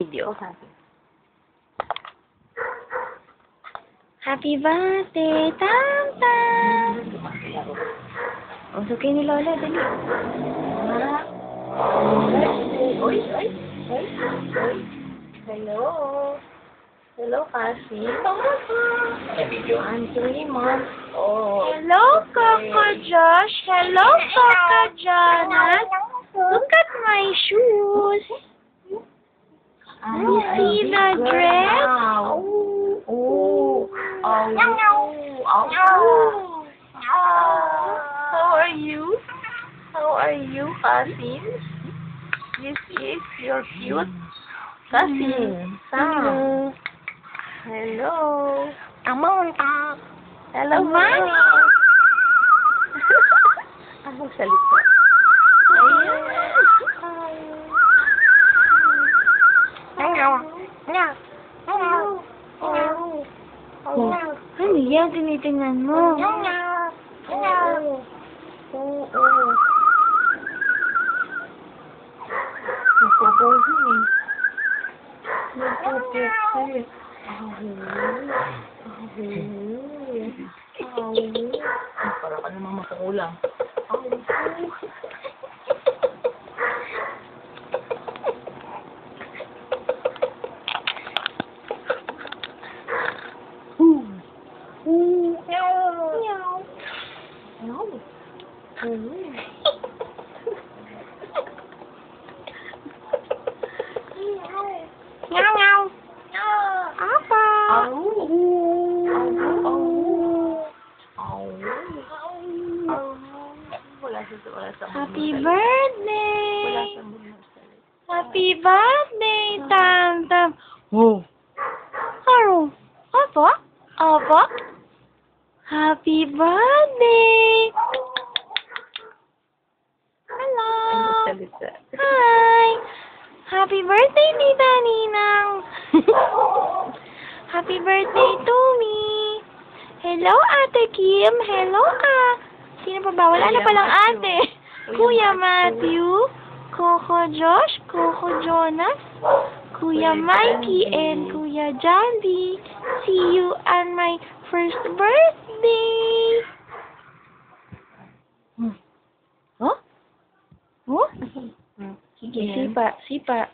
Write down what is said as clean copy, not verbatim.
video. Happy birthday, Tam Tam! O, sukay ni Lola, dali. Oy. Hello. Hello, Cassie. I'm 3 months old. Hello, Coco Josh. Hello, Coco Jonas. Look at my shoes. You see the dress? How are you? How are you, Cassie? This is your cute cousin, Sam. Hello. Hello, Mommy. Anong salita? Oh, ano yan? Tinitingnan mo. Para ka naman makukulang. Apa? Happy birthday! Happy birthday, Tam Tam! Oh! Ano? Apa? Apa? Happy birthday! Hello! Hi! Happy birthday, Tita Ninang! Happy birthday to me! Hello, Ate Kim! Hello ka! Sino pa ba? Wala na palang ate! Kuya Matthew, Coco Josh, Coco Jonas, Kuya Mikey, and Kuya Jandy. See you on my first birthday! Huh? Huh? Sige, sipa.